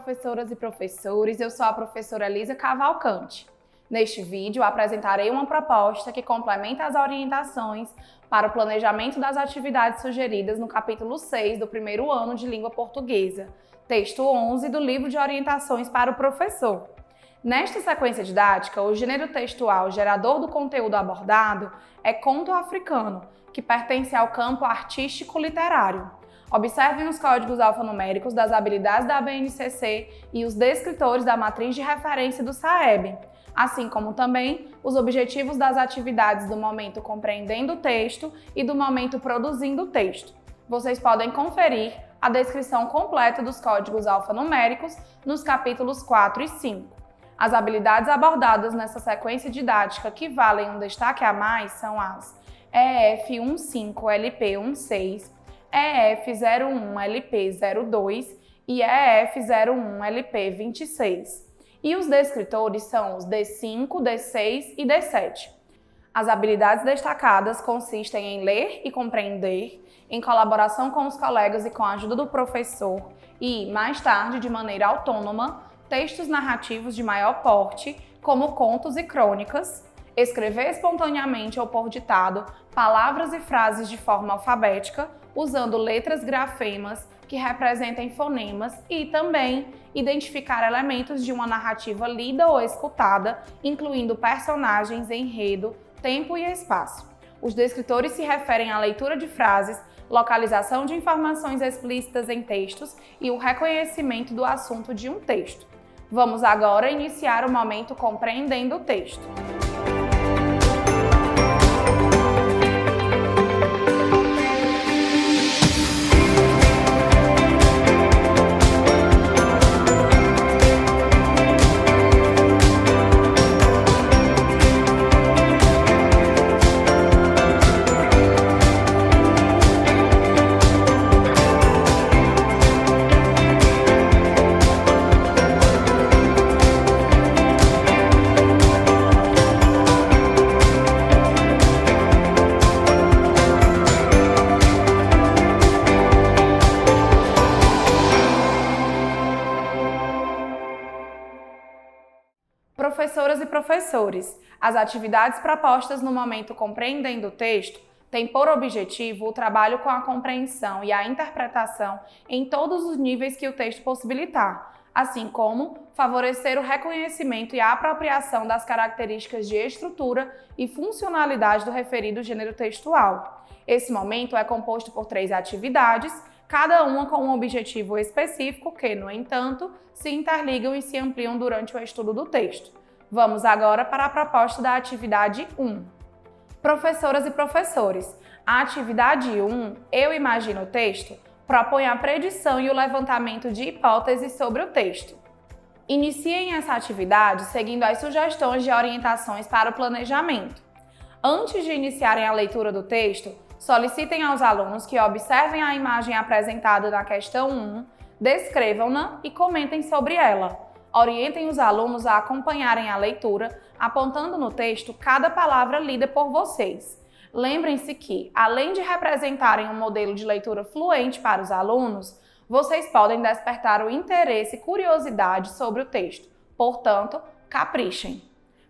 professoras e professores, eu sou a professora Elisa Cavalcante. Neste vídeo, apresentarei uma proposta que complementa as orientações para o planejamento das atividades sugeridas no capítulo 6 do primeiro ano de língua portuguesa, texto 11 do livro de orientações para o professor. Nesta sequência didática, o gênero textual gerador do conteúdo abordado é conto africano, que pertence ao campo artístico-literário. Observem os códigos alfanuméricos das habilidades da BNCC e os descritores da matriz de referência do SAEB, assim como também os objetivos das atividades do momento compreendendo o texto e do momento produzindo o texto. Vocês podem conferir a descrição completa dos códigos alfanuméricos nos capítulos 4 e 5. As habilidades abordadas nessa sequência didática que valem um destaque a mais são as EF15LP16, EF01LP02 e EF01LP26. E os descritores são os D5, D6 e D7. As habilidades destacadas consistem em ler e compreender, em colaboração com os colegas e com a ajuda do professor e, mais tarde, de maneira autônoma, textos narrativos de maior porte, como contos e crônicas, escrever espontaneamente ou por ditado palavras e frases de forma alfabética, usando letras grafemas que representem fonemas e também identificar elementos de uma narrativa lida ou escutada, incluindo personagens, enredo, tempo e espaço. Os descritores se referem à leitura de frases, localização de informações explícitas em textos e o reconhecimento do assunto de um texto. Vamos agora iniciar o momento compreendendo o texto. Professoras e professores, as atividades propostas no momento compreendendo o texto têm por objetivo o trabalho com a compreensão e a interpretação em todos os níveis que o texto possibilitar, assim como favorecer o reconhecimento e a apropriação das características de estrutura e funcionalidade do referido gênero textual. Esse momento é composto por 3 atividades, cada uma com um objetivo específico que, no entanto, se interligam e se ampliam durante o estudo do texto. Vamos agora para a proposta da atividade 1. Professoras e professores, a atividade 1, Eu Imagino o Texto, propõe a predição e o levantamento de hipóteses sobre o texto. Iniciem essa atividade seguindo as sugestões de orientações para o planejamento. Antes de iniciarem a leitura do texto, solicitem aos alunos que observem a imagem apresentada na questão 1, descrevam-na e comentem sobre ela. Orientem os alunos a acompanharem a leitura, apontando no texto cada palavra lida por vocês. Lembrem-se que, além de representarem um modelo de leitura fluente para os alunos, vocês podem despertar o interesse e curiosidade sobre o texto. Portanto, caprichem.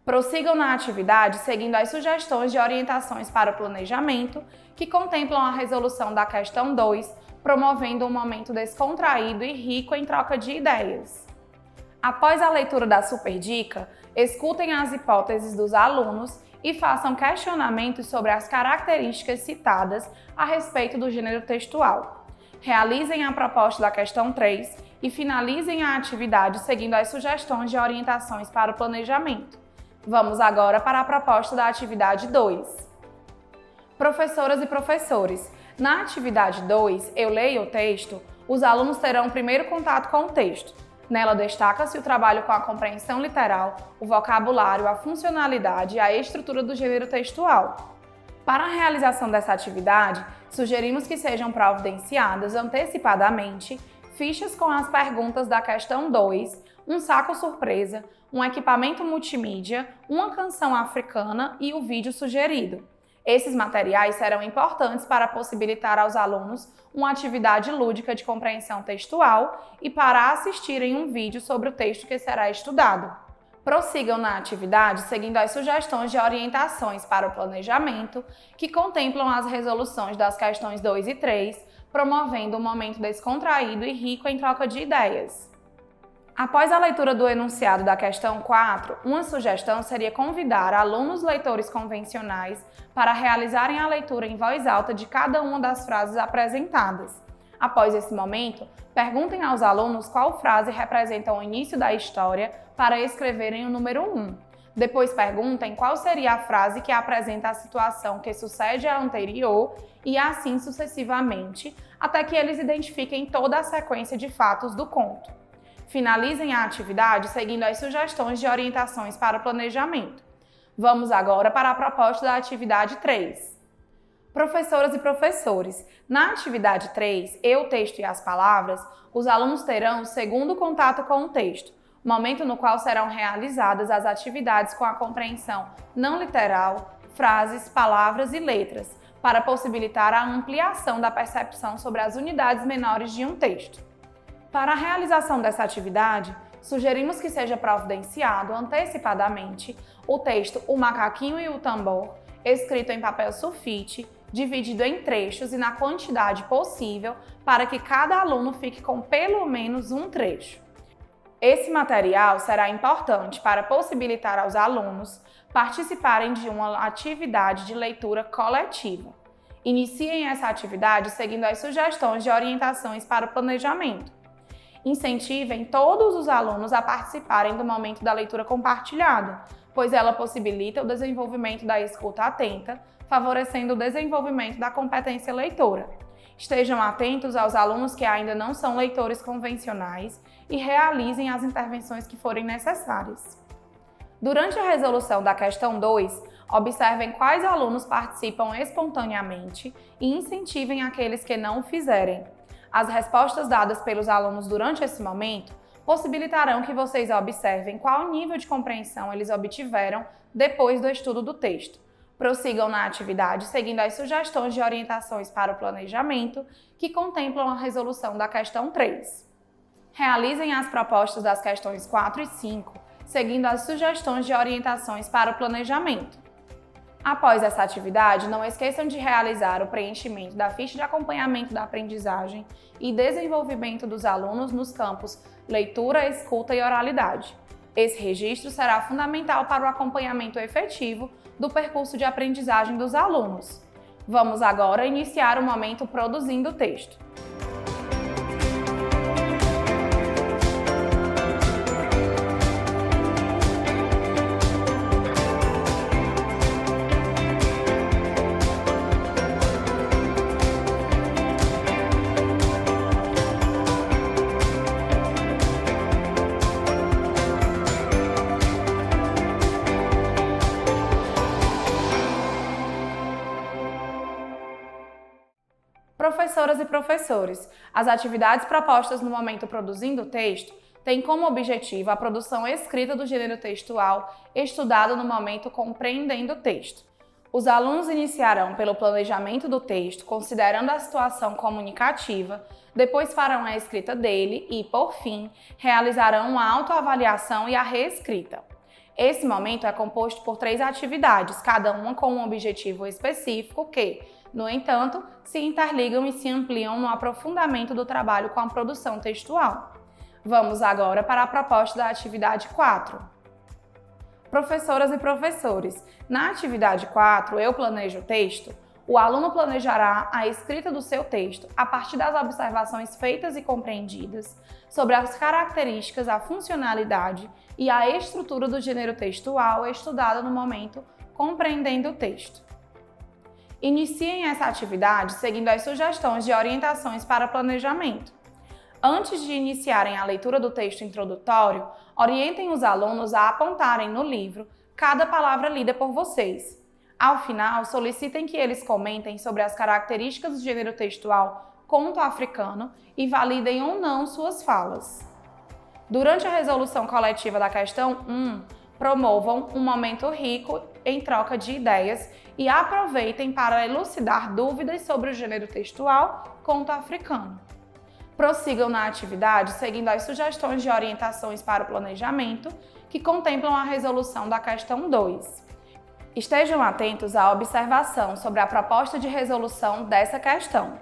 Prossigam na atividade seguindo as sugestões de orientações para o planejamento, que contemplam a resolução da questão 2, promovendo um momento descontraído e rico em troca de ideias. Após a leitura da super dica, escutem as hipóteses dos alunos e façam questionamentos sobre as características citadas a respeito do gênero textual. Realizem a proposta da questão 3 e finalizem a atividade seguindo as sugestões de orientações para o planejamento. Vamos agora para a proposta da atividade 2. Professoras e professores, na atividade 2, Eu Leio o Texto, os alunos terão o primeiro contato com o texto. Nela destaca-se o trabalho com a compreensão literal, o vocabulário, a funcionalidade e a estrutura do gênero textual. Para a realização dessa atividade, sugerimos que sejam providenciadas antecipadamente fichas com as perguntas da questão 2, um saco surpresa, um equipamento multimídia, uma canção africana e o vídeo sugerido. Esses materiais serão importantes para possibilitar aos alunos uma atividade lúdica de compreensão textual e para assistirem um vídeo sobre o texto que será estudado. Prossigam na atividade seguindo as sugestões de orientações para o planejamento, que contemplam as resoluções das questões 2 e 3, promovendo um momento descontraído e rico em troca de ideias. Após a leitura do enunciado da questão 4, uma sugestão seria convidar alunos leitores convencionais para realizarem a leitura em voz alta de cada uma das frases apresentadas. Após esse momento, perguntem aos alunos qual frase representa o início da história para escreverem o número 1. Depois perguntem qual seria a frase que apresenta a situação que sucede à anterior e assim sucessivamente, até que eles identifiquem toda a sequência de fatos do conto. Finalizem a atividade seguindo as sugestões de orientações para o planejamento. Vamos agora para a proposta da atividade 3. Professoras e professores, na atividade 3, Eu, Texto e as Palavras, os alunos terão o segundo contato com o texto, momento no qual serão realizadas as atividades com a compreensão não literal, frases, palavras e letras, para possibilitar a ampliação da percepção sobre as unidades menores de um texto. Para a realização dessa atividade, sugerimos que seja providenciado antecipadamente o texto O Macaquinho e o Tambor, escrito em papel sulfite, dividido em trechos e na quantidade possível para que cada aluno fique com pelo menos um trecho. Esse material será importante para possibilitar aos alunos participarem de uma atividade de leitura coletiva. Iniciem essa atividade seguindo as sugestões de orientações para o planejamento. Incentivem todos os alunos a participarem do momento da leitura compartilhada, pois ela possibilita o desenvolvimento da escuta atenta, favorecendo o desenvolvimento da competência leitora. Estejam atentos aos alunos que ainda não são leitores convencionais e realizem as intervenções que forem necessárias. Durante a resolução da questão 2, observem quais alunos participam espontaneamente e incentivem aqueles que não o fizerem. As respostas dadas pelos alunos durante esse momento possibilitarão que vocês observem qual nível de compreensão eles obtiveram depois do estudo do texto. Prossigam na atividade seguindo as sugestões de orientações para o planejamento, que contemplam a resolução da questão 3. Realizem as propostas das questões 4 e 5, seguindo as sugestões de orientações para o planejamento. Após essa atividade, não esqueçam de realizar o preenchimento da ficha de acompanhamento da aprendizagem e desenvolvimento dos alunos nos campos leitura, escuta e oralidade. Esse registro será fundamental para o acompanhamento efetivo do percurso de aprendizagem dos alunos. Vamos agora iniciar o momento produzindo o texto. Professoras e professores, as atividades propostas no momento produzindo o texto têm como objetivo a produção escrita do gênero textual estudado no momento compreendendo o texto. Os alunos iniciarão pelo planejamento do texto, considerando a situação comunicativa, depois farão a escrita dele e, por fim, realizarão a autoavaliação e a reescrita. Esse momento é composto por 3 atividades, cada uma com um objetivo específico que, no entanto, se interligam e se ampliam no aprofundamento do trabalho com a produção textual. Vamos agora para a proposta da atividade 4. Professoras e professores, na atividade 4, Eu Planejo o Texto, o aluno planejará a escrita do seu texto a partir das observações feitas e compreendidas sobre as características, a funcionalidade e a estrutura do gênero textual estudado no momento compreendendo o texto. Iniciem essa atividade seguindo as sugestões de orientações para planejamento. Antes de iniciarem a leitura do texto introdutório, orientem os alunos a apontarem no livro cada palavra lida por vocês. Ao final, solicitem que eles comentem sobre as características do gênero textual conto africano e validem ou não suas falas. Durante a resolução coletiva da questão 1, promovam um momento rico em troca de ideias e aproveitem para elucidar dúvidas sobre o gênero textual conto africano. Prossigam na atividade seguindo as sugestões de orientações para o planejamento, que contemplam a resolução da questão 2. Estejam atentos à observação sobre a proposta de resolução dessa questão.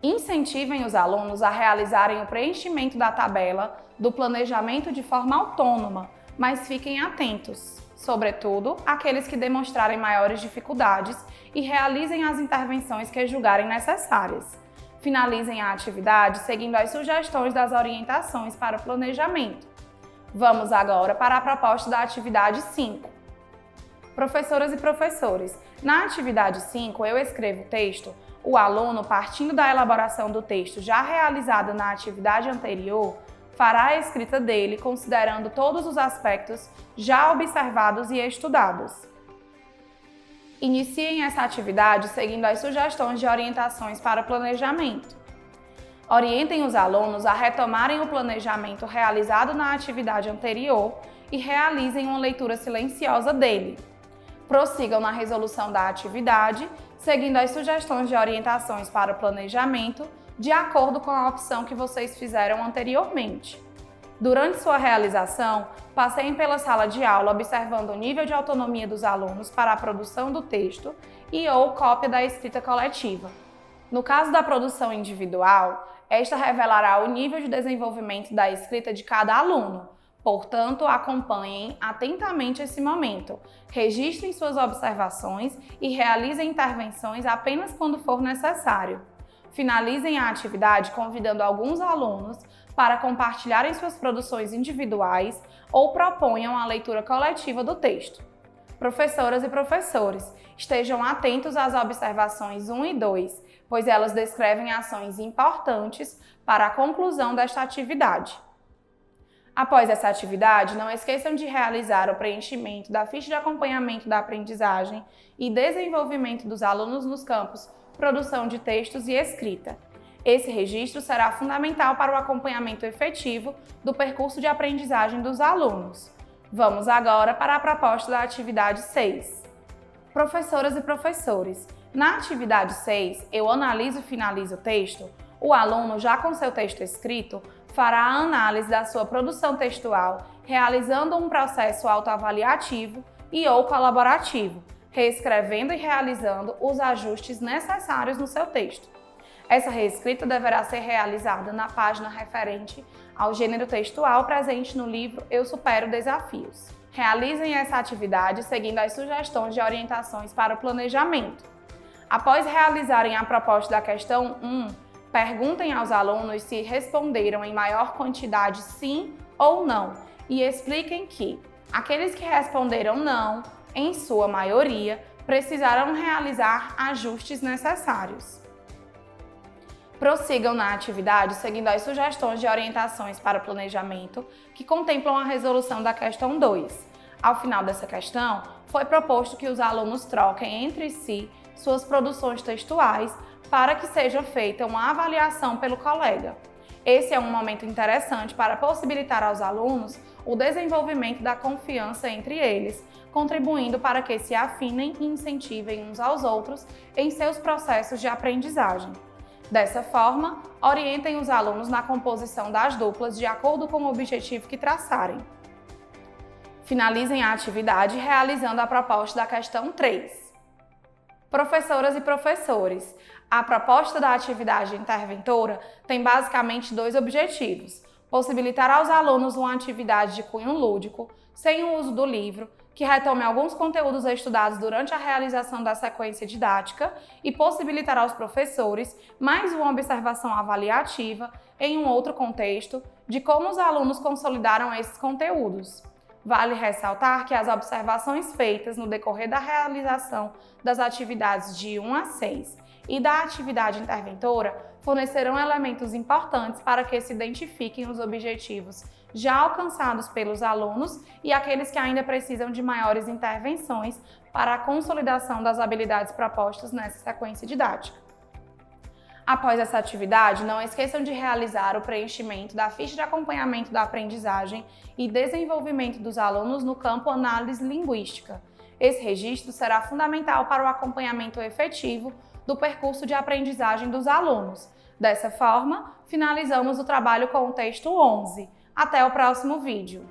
Incentivem os alunos a realizarem o preenchimento da tabela do planejamento de forma autônoma, mas fiquem atentos, sobretudo aqueles que demonstrarem maiores dificuldades, e realizem as intervenções que julgarem necessárias. Finalizem a atividade seguindo as sugestões das orientações para o planejamento. Vamos agora para a proposta da atividade 5. Professoras e professores, na atividade 5 eu escrevo o texto. O aluno, partindo da elaboração do texto já realizado na atividade anterior, fará a escrita dele considerando todos os aspectos já observados e estudados. Iniciem essa atividade seguindo as sugestões de orientações para o planejamento. Orientem os alunos a retomarem o planejamento realizado na atividade anterior e realizem uma leitura silenciosa dele. Prossigam na resolução da atividade, seguindo as sugestões de orientações para o planejamento, de acordo com a opção que vocês fizeram anteriormente. Durante sua realização, passeiem pela sala de aula observando o nível de autonomia dos alunos para a produção do texto e/ou cópia da escrita coletiva. No caso da produção individual, esta revelará o nível de desenvolvimento da escrita de cada aluno. Portanto, acompanhem atentamente esse momento, registrem suas observações e realizem intervenções apenas quando for necessário. Finalizem a atividade convidando alguns alunos para compartilharem suas produções individuais ou proponham a leitura coletiva do texto. Professoras e professores, estejam atentos às observações 1 e 2, pois elas descrevem ações importantes para a conclusão desta atividade. Após essa atividade, não esqueçam de realizar o preenchimento da ficha de acompanhamento da aprendizagem e desenvolvimento dos alunos nos campos produção de textos e escrita. Esse registro será fundamental para o acompanhamento efetivo do percurso de aprendizagem dos alunos. Vamos agora para a proposta da atividade 6. Professoras e professores, na atividade 6, eu analiso e finalizo o texto. O aluno, já com seu texto escrito, fará a análise da sua produção textual, realizando um processo autoavaliativo e/ou colaborativo, reescrevendo e realizando os ajustes necessários no seu texto. Essa reescrita deverá ser realizada na página referente ao gênero textual presente no livro Eu Supero Desafios. Realizem essa atividade seguindo as sugestões de orientações para o planejamento. Após realizarem a proposta da questão 1, perguntem aos alunos se responderam em maior quantidade sim ou não e expliquem que aqueles que responderam não, em sua maioria, precisarão realizar ajustes necessários. Prossigam na atividade seguindo as sugestões de orientações para o planejamento que contemplam a resolução da questão 2. Ao final dessa questão, foi proposto que os alunos troquem entre si suas produções textuais para que seja feita uma avaliação pelo colega. Esse é um momento interessante para possibilitar aos alunos o desenvolvimento da confiança entre eles, contribuindo para que se afinem e incentivem uns aos outros em seus processos de aprendizagem. Dessa forma, orientem os alunos na composição das duplas de acordo com o objetivo que traçarem. Finalizem a atividade realizando a proposta da questão 3. Professoras e professores, a proposta da atividade interventora tem basicamente 2 objetivos: possibilitar aos alunos uma atividade de cunho lúdico, sem o uso do livro, que retome alguns conteúdos estudados durante a realização da sequência didática e possibilitar aos professores mais uma observação avaliativa em um outro contexto de como os alunos consolidaram esses conteúdos. Vale ressaltar que as observações feitas no decorrer da realização das atividades de 1 a 6 e da atividade interventora fornecerão elementos importantes para que se identifiquem os objetivos já alcançados pelos alunos e aqueles que ainda precisam de maiores intervenções para a consolidação das habilidades propostas nessa sequência didática. Após essa atividade, não esqueçam de realizar o preenchimento da ficha de acompanhamento da aprendizagem e desenvolvimento dos alunos no campo análise linguística. Esse registro será fundamental para o acompanhamento efetivo do percurso de aprendizagem dos alunos. Dessa forma, finalizamos o trabalho com o texto 11. Até o próximo vídeo!